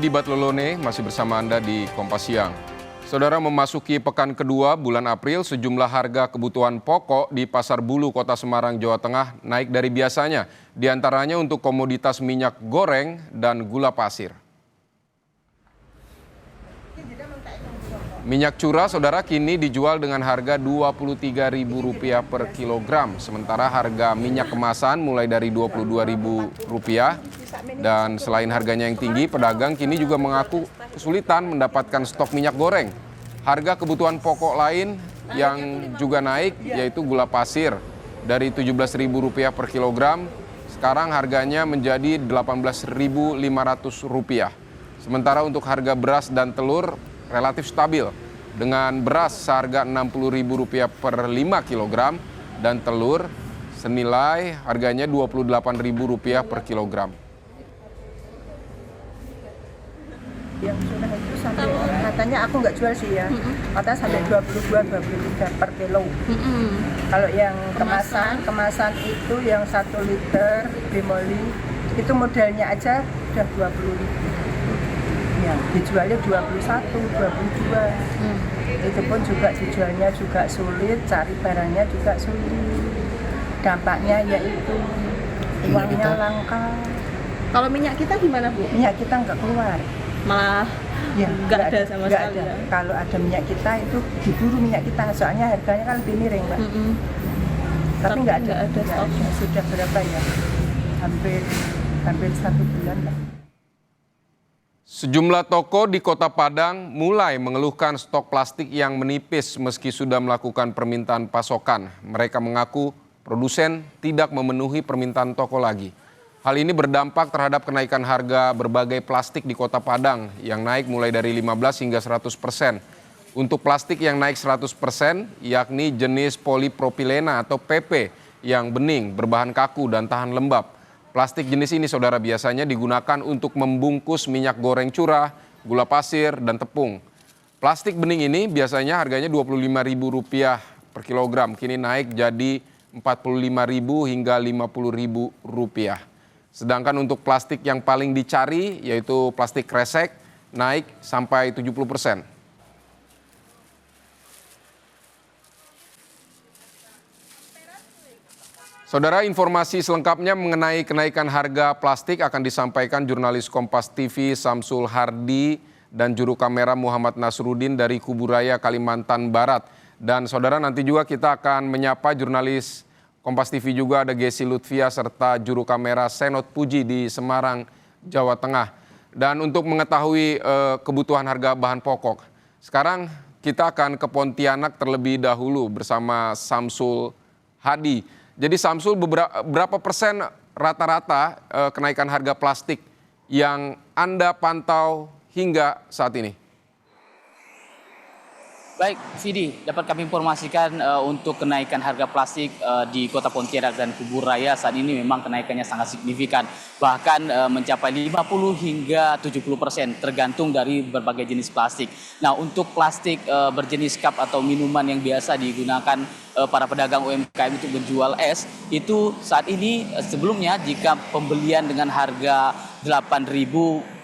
Vidi Batlolone masih bersama Anda di Kompas Siang. Saudara, memasuki pekan kedua bulan April, sejumlah harga kebutuhan pokok di Pasar Bulu, Kota Semarang, Jawa Tengah naik dari biasanya. Di antaranya untuk komoditas minyak goreng dan gula pasir. Minyak curah, saudara, kini dijual dengan harga Rp23.000 per kilogram. Sementara harga minyak kemasan mulai dari Rp22.000. Dan selain harganya yang tinggi, pedagang kini juga mengaku kesulitan mendapatkan stok minyak goreng. Harga kebutuhan pokok lain yang juga naik yaitu gula pasir dari Rp17.000 per kilogram. Sekarang harganya menjadi Rp18.500. Sementara untuk harga beras dan telur relatif stabil dengan beras seharga Rp60.000 per 5 kg dan telur senilai harganya Rp28.000 per kilogram. Yang sudah itu sampai katanya aku nggak jual sih ya, katanya sampai 22-23 per kilo. Kalau yang kemasan itu yang 1 liter bimoli itu modelnya aja udah 20.000. Ya, dijualnya 21, 22. Itu pun juga dijualnya juga sulit, cari barangnya juga sulit. Dampaknya yaitu uangnya langka. Kalau minyak kita gimana, Bu? Minyak kita nggak keluar. Malah Ya, nggak ada sama sekali. ada. Kalau ada minyak kita itu diburu minyak kita, soalnya harganya kan lebih miring, Mbak. Tapi nggak ada stoknya. Sudah berapa ya? Hampir 1 bulan lah. Sejumlah toko di Kota Padang mulai mengeluhkan stok plastik yang menipis meski sudah melakukan permintaan pasokan. Mereka mengaku produsen tidak memenuhi permintaan toko lagi. Hal ini berdampak terhadap kenaikan harga berbagai plastik di Kota Padang yang naik mulai dari 15 hingga 100%. Untuk plastik yang naik 100%, yakni jenis polipropilena atau PP yang bening, berbahan kaku dan tahan lembab. Plastik jenis ini, saudara, biasanya digunakan untuk membungkus minyak goreng curah, gula pasir, dan tepung. Plastik bening ini biasanya harganya Rp25.000 per kilogram, kini naik jadi Rp45.000 hingga Rp50.000. Sedangkan untuk plastik yang paling dicari, yaitu plastik kresek, naik sampai 70%. Saudara, informasi selengkapnya mengenai kenaikan harga plastik akan disampaikan jurnalis Kompas TV Samsul Hardi dan juru kamera Muhammad Nasruddin dari Kuburaya, Kalimantan Barat. Dan saudara, nanti juga kita akan menyapa jurnalis Kompas TV juga, ada Gesi Lutfia serta juru kamera Senot Puji di Semarang, Jawa Tengah. Dan untuk mengetahui kebutuhan harga bahan pokok, sekarang kita akan ke Pontianak terlebih dahulu bersama Samsul Hadi. Jadi Samsul, berapa persen rata-rata kenaikan harga plastik yang Anda pantau hingga saat ini? Baik, Vidi, dapat kami informasikan untuk kenaikan harga plastik di Kota Pontianak dan Kuburaya saat ini memang kenaikannya sangat signifikan. Bahkan mencapai 50 hingga 70% tergantung dari berbagai jenis plastik. Nah, untuk plastik berjenis cup atau minuman yang biasa digunakan para pedagang UMKM untuk menjual es, itu saat ini sebelumnya jika pembelian dengan harga Rp8.000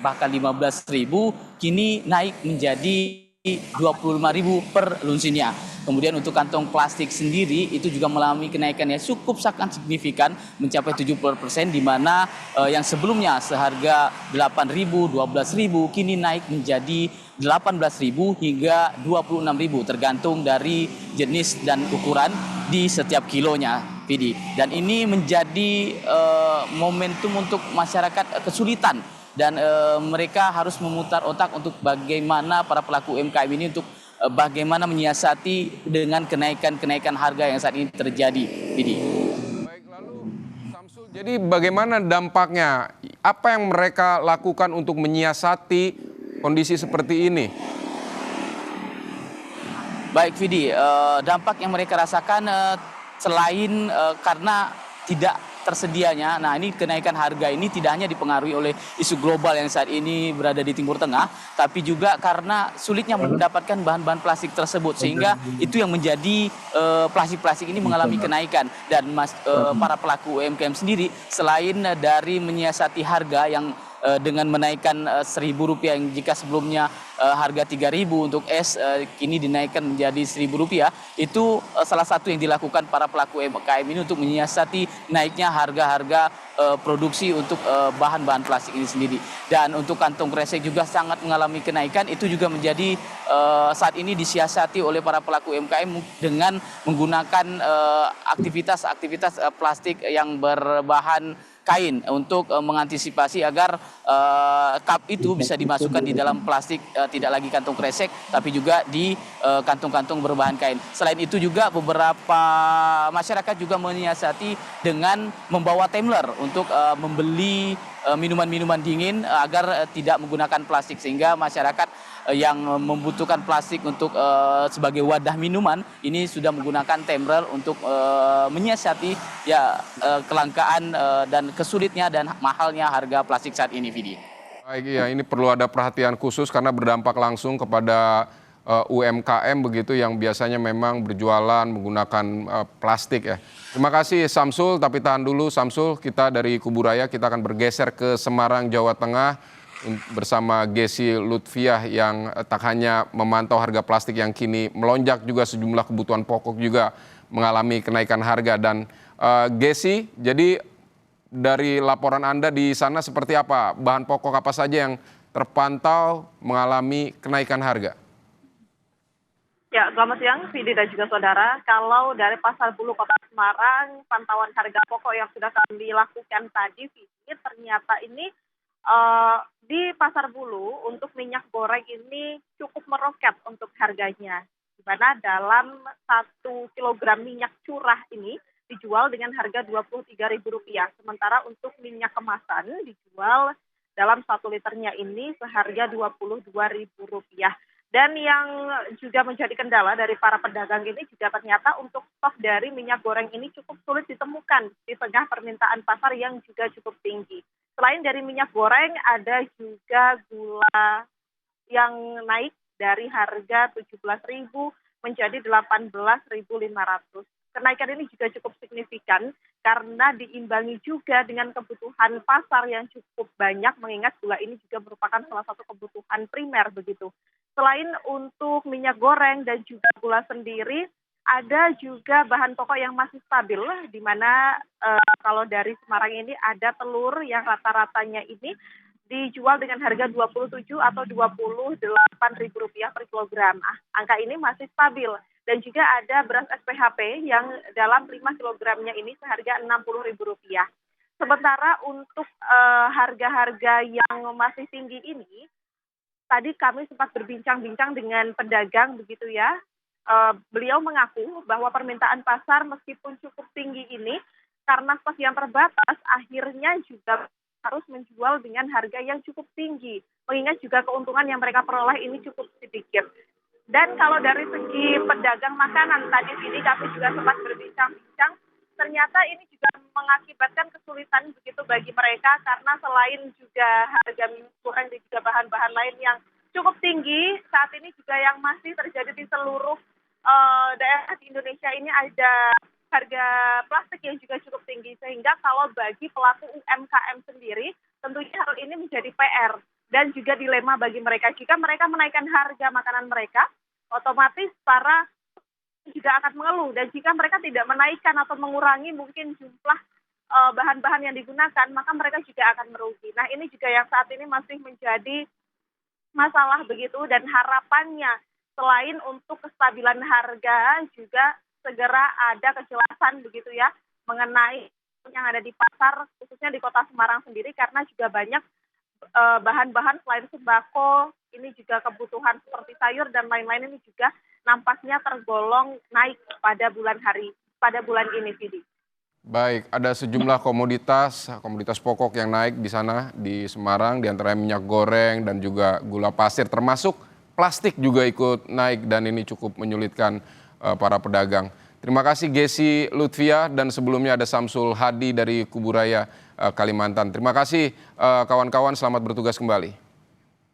bahkan Rp15.000, kini naik menjadi Rp25.000 per lunsinnya. Kemudian untuk kantong plastik sendiri itu juga mengalami kenaikan yang cukup sangat signifikan mencapai 70%, di mana yang sebelumnya seharga Rp8.000, Rp12.000 kini naik menjadi Rp18.000 hingga Rp26.000 tergantung dari jenis dan ukuran di setiap kilonya, Vidi. Dan ini menjadi momentum untuk masyarakat kesulitan dan mereka harus memutar otak untuk bagaimana para pelaku UMKM ini untuk bagaimana menyiasati dengan kenaikan harga yang saat ini terjadi, Vidi. Baik, lalu Samsul, jadi bagaimana dampaknya? Apa yang mereka lakukan untuk menyiasati kondisi seperti ini? Baik, Vidi, dampak yang mereka rasakan selain karena tidak tersedianya, nah ini kenaikan harga ini tidak hanya dipengaruhi oleh isu global yang saat ini berada di Timur Tengah, tapi juga karena sulitnya mendapatkan bahan-bahan plastik tersebut, sehingga itu yang menjadi plastik-plastik ini mengalami kenaikan. Dan para pelaku UMKM sendiri selain dari menyiasati harga yang dengan menaikkan Rp1.000 yang jika sebelumnya harga Rp3.000 untuk es kini dinaikkan menjadi Rp1.000, itu salah satu yang dilakukan para pelaku UMKM ini untuk menyiasati naiknya harga-harga produksi untuk bahan-bahan plastik ini sendiri. Dan untuk kantong kresek juga sangat mengalami kenaikan, itu juga menjadi saat ini disiasati oleh para pelaku UMKM dengan menggunakan aktivitas plastik yang berbahan kain untuk mengantisipasi agar cup itu bisa dimasukkan di dalam plastik, tidak lagi kantong kresek tapi juga di kantong-kantong berbahan kain. Selain itu juga beberapa masyarakat juga menyiasati dengan membawa tumbler untuk membeli minuman-minuman dingin agar tidak menggunakan plastik, sehingga masyarakat yang membutuhkan plastik untuk sebagai wadah minuman ini sudah menggunakan tumbler untuk menyiasati kelangkaan dan kesulitnya dan mahalnya harga plastik saat ini, Vidi. Baik, ya, ini perlu ada perhatian khusus karena berdampak langsung kepada UMKM begitu yang biasanya memang berjualan menggunakan plastik ya. Terima kasih Samsul, tapi tahan dulu Samsul, kita dari Kuburaya kita akan bergeser ke Semarang, Jawa Tengah bersama Gesi Lutfiah yang tak hanya memantau harga plastik yang kini melonjak, juga sejumlah kebutuhan pokok juga mengalami kenaikan harga. Dan Gesi, jadi dari laporan Anda di sana seperti apa? Bahan pokok apa saja yang terpantau mengalami kenaikan harga? Ya, selamat siang, Vidi dan juga saudara. Kalau dari Pasar Bulu Kota Semarang, pantauan harga pokok yang sudah kami lakukan tadi, Vidi, ternyata ini di Pasar Bulu untuk minyak goreng ini cukup meroket untuk harganya. Di mana dalam 1 kilogram minyak curah ini dijual dengan harga Rp23.000. Sementara untuk minyak kemasan dijual dalam 1 liternya ini seharga Rp22.000. Dan yang juga menjadi kendala dari para pedagang ini juga ternyata untuk stok dari minyak goreng ini cukup sulit ditemukan di tengah permintaan pasar yang juga cukup tinggi. Selain dari minyak goreng, ada juga gula yang naik dari harga Rp17.000 menjadi Rp18.500. Kenaikan ini juga cukup signifikan karena diimbangi juga dengan kebutuhan pasar yang cukup banyak, mengingat gula ini juga merupakan salah satu kebutuhan primer begitu. Selain untuk minyak goreng dan juga gula sendiri, ada juga bahan pokok yang masih stabil, di mana kalau dari Semarang ini ada telur yang rata-ratanya ini dijual dengan harga Rp27 atau Rp28.000 per kilogram. Angka ini masih stabil. Dan juga ada beras SPHP yang dalam 5 kilogramnya ini seharga Rp60.000. Sementara untuk harga-harga yang masih tinggi ini, tadi kami sempat berbincang-bincang dengan pedagang begitu ya. Beliau mengaku bahwa permintaan pasar meskipun cukup tinggi ini, karena stok yang terbatas, akhirnya juga harus menjual dengan harga yang cukup tinggi. Mengingat juga keuntungan yang mereka peroleh ini cukup sedikit. Dan kalau dari segi pedagang makanan, tadi ini kami juga sempat berbincang-bincang, ternyata ini juga mengakibatkan kesulitan begitu bagi mereka karena selain juga harga minyak goreng dan juga bahan-bahan lain yang cukup tinggi, saat ini juga yang masih terjadi di seluruh daerah di Indonesia ini ada harga plastik yang juga cukup tinggi, sehingga kalau bagi pelaku UMKM sendiri tentunya hal ini menjadi PR dan juga dilema bagi mereka. Jika mereka menaikkan harga makanan mereka, otomatis para juga akan mengeluh, dan jika mereka tidak menaikkan atau mengurangi mungkin jumlah bahan-bahan yang digunakan, maka mereka juga akan merugi. Nah, ini juga yang saat ini masih menjadi masalah begitu, dan harapannya selain untuk kestabilan harga juga segera ada kejelasan begitu ya mengenai yang ada di pasar, khususnya di Kota Semarang sendiri, karena juga banyak bahan-bahan selain sembako, ini juga kebutuhan seperti sayur dan lain-lain ini juga nampaknya tergolong naik pada bulan ini, Vidi. Baik, ada sejumlah komoditas pokok yang naik di sana di Semarang, di antaranya minyak goreng dan juga gula pasir, termasuk plastik juga ikut naik dan ini cukup menyulitkan para pedagang. Terima kasih Gesi Lutfiah, dan sebelumnya ada Samsul Hadi dari Kuburaya, Kalimantan. Terima kasih kawan-kawan, selamat bertugas kembali.